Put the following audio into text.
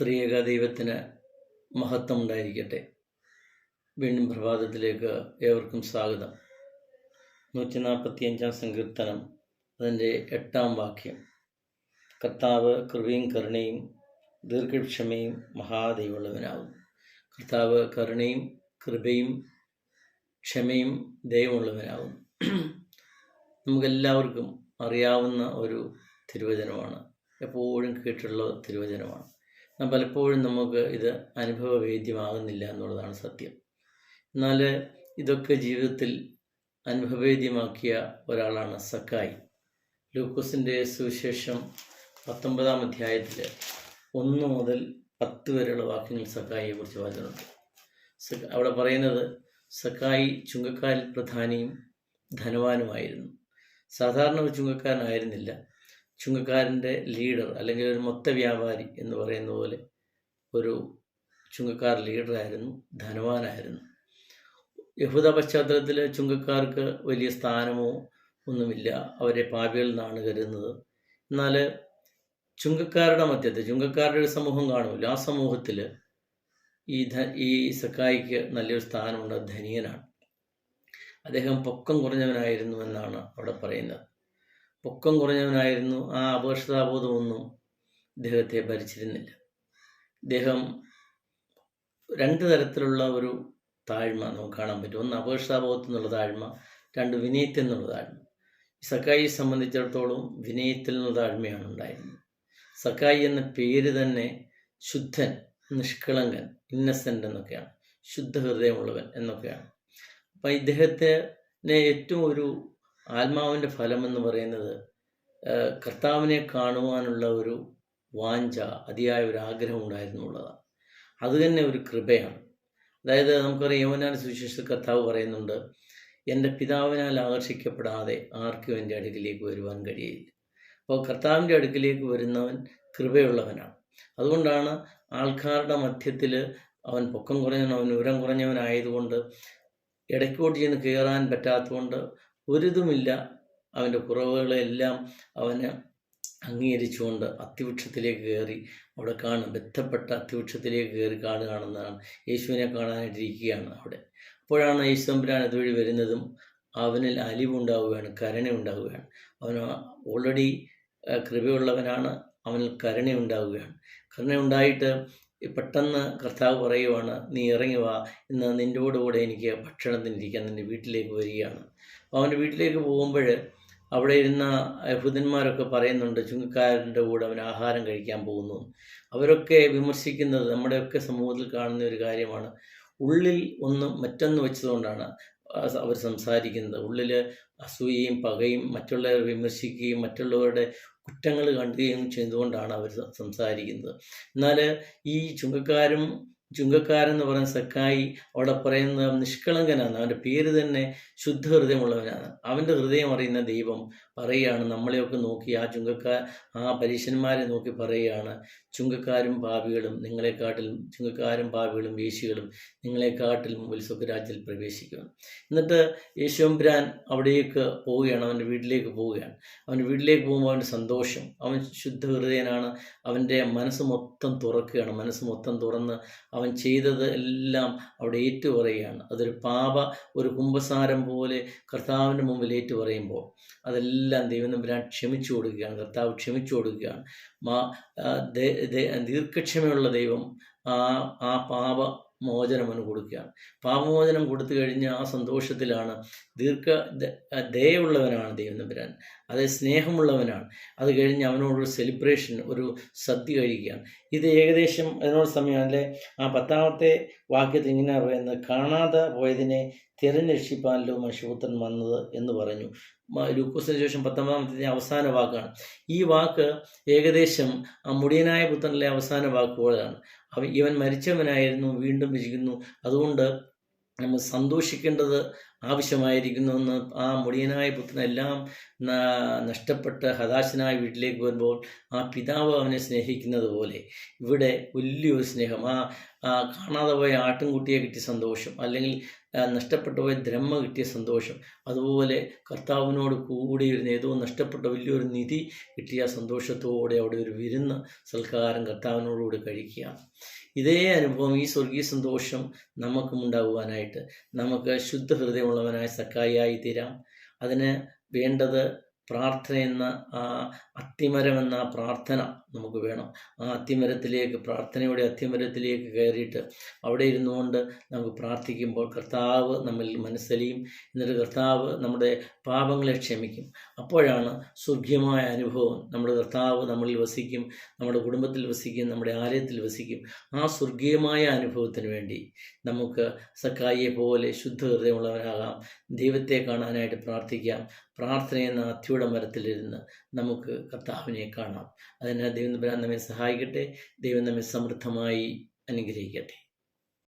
ത്രിയേക ദൈവത്തിന് മഹത്വം ഉണ്ടായിരിക്കട്ടെ. വീണ്ടും പ്രഭാതത്തിലേക്ക് ഏവർക്കും സ്വാഗതം. 145 സങ്കീർത്തനം അതിൻ്റെ 8 വാക്യം. കർത്താവ് കൃപയും കരുണയും ദീർഘക്ഷമയും മഹാദൈവമുള്ളവനാകും. കർത്താവ് കരുണയും കൃപയും ക്ഷമയും ദൈവമുള്ളവനാകും. നമുക്കെല്ലാവർക്കും അറിയാവുന്ന ഒരു തിരുവചനമാണ്, എപ്പോഴും കേട്ടുള്ള തിരുവചനമാണ്. പലപ്പോഴും നമുക്ക് ഇത് അനുഭവവേദ്യമാകുന്നില്ല എന്നുള്ളതാണ് സത്യം. എന്നാൽ ഇതൊക്കെ ജീവിതത്തിൽ അനുഭവവേദ്യമാക്കിയ ഒരാളാണ് സക്കായി. ലൂക്കോസിൻ്റെ സുവിശേഷം 19 അധ്യായത്തിൽ 1 മുതൽ 10 വരെയുള്ള വാക്യങ്ങൾ സക്കായിയെ കുറിച്ച് വാചനമുണ്ട്. അവിടെ പറയുന്നത്, സക്കായി ചുങ്കക്കാരിൽ പ്രധാനിയും ധനവാനുമായിരുന്നു. സാധാരണ ഒരു ചുങ്കക്കാരനായിരുന്നില്ല, ചുങ്കക്കാരൻ്റെ ലീഡർ അല്ലെങ്കിൽ ഒരു മൊത്ത വ്യാപാരി എന്ന് പറയുന്ന പോലെ ഒരു ചുങ്കക്കാർ ലീഡറായിരുന്നു, ധനവാനായിരുന്നു. യഹൂദ പശ്ചാത്തലത്തിൽ ചുങ്കക്കാർക്ക് വലിയ സ്ഥാനമോ ഒന്നുമില്ല, അവരെ പാപികൾ എന്നാണ് കരുതുന്നത്. എന്നാൽ ചുങ്കക്കാരുടെ മധ്യത്തിൽ ചുങ്കക്കാരുടെ ഒരു സമൂഹം കാണുമല്ലോ, ആ സമൂഹത്തിൽ ഈ സക്കായിക്ക് നല്ലൊരു സ്ഥാനമുണ്ട്. ധനികനാണ്. അദ്ദേഹം പൊക്കം കുറഞ്ഞവനായിരുന്നു എന്നാണ് അവിടെ പറയുന്നത്. പൊക്കം കുറഞ്ഞവനായിരുന്നു. ആ അപകർഷതാബോധമൊന്നും ഇദ്ദേഹത്തെ ഭരിച്ചിരുന്നില്ല. ഇദ്ദേഹം 2 തരത്തിലുള്ള ഒരു താഴ്മ നമുക്ക് കാണാൻ പറ്റും. ഒന്ന് അപകർഷതാബോധത്തിൽ നിന്നുള്ള താഴ്മ, 2 വിനയത്തിൽ നിന്നുള്ള താഴ്മ. സക്കായിയെ സംബന്ധിച്ചിടത്തോളം വിനയത്തിൽ നിന്നുള്ള താഴ്മയാണ് ഉണ്ടായിരുന്നത്. സക്കായി എന്ന പേര് തന്നെ ശുദ്ധൻ, നിഷ്കളങ്കൻ, ഇന്നസെൻ്റ് എന്നൊക്കെയാണ്, ശുദ്ധ ഹൃദയമുള്ളവൻ എന്നൊക്കെയാണ്. അപ്പം ഇദ്ദേഹത്തിന് ഏറ്റവും ഒരു ആത്മാവിൻ്റെ ഫലമെന്ന് പറയുന്നത് കർത്താവിനെ കാണുവാനുള്ള ഒരു വാഞ്ച, അതിയായ ഒരു ആഗ്രഹം ഉണ്ടായിരുന്നുള്ളതാണ്. അത് തന്നെ ഒരു കൃപയാണ്. അതായത് നമുക്കറിയാം, യോഹന്നാന്റെ സുവിശേഷത്തിൽ കർത്താവ് പറയുന്നുണ്ട്, എൻ്റെ പിതാവിനാൽ ആകർഷിക്കപ്പെടാതെ ആർക്കും എൻ്റെ അടുക്കിലേക്ക് വരുവാൻ കഴിയില്ല. അപ്പോൾ കർത്താവിൻ്റെ അടുക്കിലേക്ക് വരുന്നവൻ കൃപയുള്ളവനാണ്. അതുകൊണ്ടാണ് ആൾക്കാരുടെ മധ്യത്തിൽ അവൻ പൊക്കം കുറഞ്ഞവൻ, അവൻ ഉയരം കുറഞ്ഞവനായതുകൊണ്ട് ഇടയ്ക്കോട്ട് ചെന്ന് കയറാൻ പറ്റാത്തതുകൊണ്ട് ഒരിതുമില്ല, അവൻ്റെ കുറവുകളെല്ലാം അവന് അംഗീകരിച്ചുകൊണ്ട് അത്തിവൃക്ഷത്തിലേക്ക് കയറി അവിടെ ബന്ധപ്പെട്ട അത്തിവൃക്ഷത്തിലേക്ക് കയറി കാണുകയാണെന്നാണ്. യേശുവിനെ കാണാനായിട്ടിരിക്കുകയാണ് അവിടെ. അപ്പോഴാണ് യേശു തമ്പുരാൻ അതുവഴി വരുന്നതും അവനിൽ അലിവുണ്ടാവുകയാണ്, കരുണ ഉണ്ടാവുകയാണ്. അവന് ഓൾറെഡി കൃപയുള്ളവനാണ്, അവനിൽ കരുണ ഉണ്ടാവുകയാണ്. കരുണ ഉണ്ടായിട്ട് പെട്ടെന്ന് കർത്താവ് പറയുവാണ്, നീ ഇറങ്ങി വാ, ഇന്ന് നിൻ്റോടുകൂടെ എനിക്ക് ഭക്ഷണത്തിനിരിക്കാൻ നിൻ്റെ വീട്ടിലേക്ക് വരികയാണ്. അപ്പോൾ അവൻ്റെ വീട്ടിലേക്ക് പോകുമ്പോൾ അവിടെ ഇരുന്ന യഹൂദന്മാരൊക്കെ പറയുന്നുണ്ട്, ചുങ്കക്കാരൻ്റെ കൂടെ അവൻ ആഹാരം കഴിക്കാൻ പോകുന്നു. അവരൊക്കെ വിമർശിക്കുന്നത് നമ്മുടെയൊക്കെ സമൂഹത്തിൽ കാണുന്ന ഒരു കാര്യമാണ്. ഉള്ളിൽ മറ്റൊന്ന് വെച്ചതുകൊണ്ടാണ് അവർ സംസാരിക്കുന്നത്. ഉള്ളിൽ അസൂയയും പകയും മറ്റുള്ളവരെ വിമർശിക്കുകയും മറ്റുള്ളവരുടെ കുറ്റങ്ങൾ കണ്ടുകയും ചെയ്തുകൊണ്ടാണ് അവർ സംസാരിക്കുന്നത്. എന്നാൽ ഈ ചുങ്കക്കാരെന്ന് പറയുന്ന സക്കായി അവിടെ പറയുന്നത് നിഷ്കളങ്കനാണ്. അവൻ്റെ പേര് തന്നെ ശുദ്ധ ഹൃദയമുള്ളവനാണ്. അവൻ്റെ ഹൃദയം അറിയുന്ന ദൈവം പറയുകയാണ്, നമ്മളെയൊക്കെ നോക്കി ആ പരീശന്മാരെ നോക്കി പറയുകയാണ്, ചുങ്കക്കാരും പാപികളും വേശ്യകളും നിങ്ങളെക്കാട്ടിൽ മുമ്പിൽ സ്വർഗ്ഗരാജ്യത്തിൽ പ്രവേശിക്കും. എന്നിട്ട് യേശുമ്പുരാൻ അവിടേക്ക് പോവുകയാണ്, അവൻ്റെ വീട്ടിലേക്ക് പോവുകയാണ്. അവൻ്റെ വീട്ടിലേക്ക് പോകുമ്പോൾ അവൻ്റെ സന്തോഷം, അവൻ ശുദ്ധ ഹൃദയനാണ്. അവൻ്റെ മനസ്സ് മൊത്തം തുറക്കുകയാണ്. മനസ്സ് മൊത്തം തുറന്ന് അവൻ ചെയ്തത് എല്ലാം അവിടെ ഏറ്റുപറയുകയാണ്. അതൊരു ഒരു കുമ്പസാരം പോലെ കർത്താവിൻ്റെ മുമ്പിൽ ഏറ്റുപറയുമ്പോൾ അതെല്ലാം ദൈവം ക്ഷമിച്ചു കൊടുക്കുകയാണ്. കർത്താവ് ക്ഷമിച്ചു കൊടുക്കുകയാണ്. ദീർഘക്ഷമയുള്ള ദൈവം ആ പാപമോചനം അവന് കൊടുക്കുകയാണ്. പാപമോചനം കൊടുത്തു കഴിഞ്ഞ് ആ സന്തോഷത്തിലാണ്. ദയയുള്ളവനാണ് ദൈവം തമ്പുരാൻ, അത് സ്നേഹമുള്ളവനാണ്. അത് കഴിഞ്ഞ് അവനോടൊരു സെലിബ്രേഷൻ, ഒരു സദ്യ കഴിക്കുകയാണ്. ഇത് ഏകദേശം അതിനോട് സമയം അല്ലേ. ആ 10ാമത്തെ വാക്യത്തിൽ ഇങ്ങനെ പറയുന്നത്, കാണാതെ പോയതിനെ തിരഞ്ഞെടുപ്പാനല്ലോ മനുഷ്യപുത്രൻ വന്നത് എന്ന് പറഞ്ഞു. ലൂക്കോസിന് ശേഷം 19ാമത്തെ അവസാന വാക്കാണ്. ഈ വാക്ക് ഏകദേശം ആ മുടിയനായ പുത്രനിലെ അവസാന വാക്കുകളാണ്. ഇവൻ മരിച്ചവനായിരുന്നു, വീണ്ടും രചിക്കുന്നു. അതുകൊണ്ട് നമ്മൾ സന്തോഷിക്കേണ്ടത് ആവശ്യമായിരിക്കുന്നുവെന്ന് ആ മുടിയനായ പുത്രനെല്ലാം നഷ്ടപ്പെട്ട് ഹതാശനായ വീട്ടിലേക്ക് വരുമ്പോൾ ആ പിതാവ് അവനെ സ്നേഹിക്കുന്നത് പോലെ ഇവിടെ വലിയൊരു സ്നേഹം, കാണാതെ പോയ ആട്ടിൻകുട്ടിയെ കിട്ടിയ സന്തോഷം, അല്ലെങ്കിൽ നഷ്ടപ്പെട്ടു പോയ ദ്രഹ്മ കിട്ടിയ സന്തോഷം, അതുപോലെ കർത്താവിനോട് കൂടിയിരുന്ന ഏതോ നഷ്ടപ്പെട്ട വലിയൊരു നിധി കിട്ടിയ സന്തോഷത്തോടെ അവിടെ ഒരു വിരുന്ന് സൽക്കാരം കർത്താവിനോടുകൂടി കഴിക്കുകയാണ്. ഇതേ അനുഭവം, ഈ സ്വർഗീയ സന്തോഷം നമുക്കും ഉണ്ടാകുവാനായിട്ട് നമുക്ക് ശുദ്ധ ഹൃദയമുള്ളവനായ സക്കായിയായി തീരാം. അതിന് വേണ്ടത് പ്രാർത്ഥന എന്ന അത്തിമരമെന്ന പ്രാർത്ഥന നമുക്ക് വേണം. ആ അത്തിമരത്തിലേക്ക്, പ്രാർത്ഥനയുടെ അത്തിമരത്തിലേക്ക് കയറിയിട്ട് അവിടെ ഇരുന്നുകൊണ്ട് നമുക്ക് പ്രാർത്ഥിക്കുമ്പോൾ കർത്താവ് നമ്മിൽ മനസ്സലിയും. എന്നിട്ട് കർത്താവ് നമ്മുടെ പാപങ്ങളെ ക്ഷമിക്കും. അപ്പോഴാണ് സ്വർഗീയമായ അനുഭവം. നമ്മുടെ കർത്താവ് നമ്മളിൽ വസിക്കും, നമ്മുടെ കുടുംബത്തിൽ വസിക്കും, നമ്മുടെ ആലയത്തിൽ വസിക്കും. ആ സ്വർഗീയമായ അനുഭവത്തിന് വേണ്ടി നമുക്ക് സക്കായിയെ പോലെ ശുദ്ധ ഹൃദയമുള്ളവരാകാം. ദൈവത്തെ കാണാനായിട്ട് പ്രാർത്ഥിക്കാം. പ്രാർത്ഥന എന്ന അത്തിയുടെ മരത്തിലിരുന്ന് നമുക്ക് കർത്താവിനെ കാണാം. അതിന് ദൈവം നമ്മെ സഹായിക്കട്ടെ. ദൈവം നമ്മെ സമൃദ്ധമായി അനുഗ്രഹിക്കട്ടെ.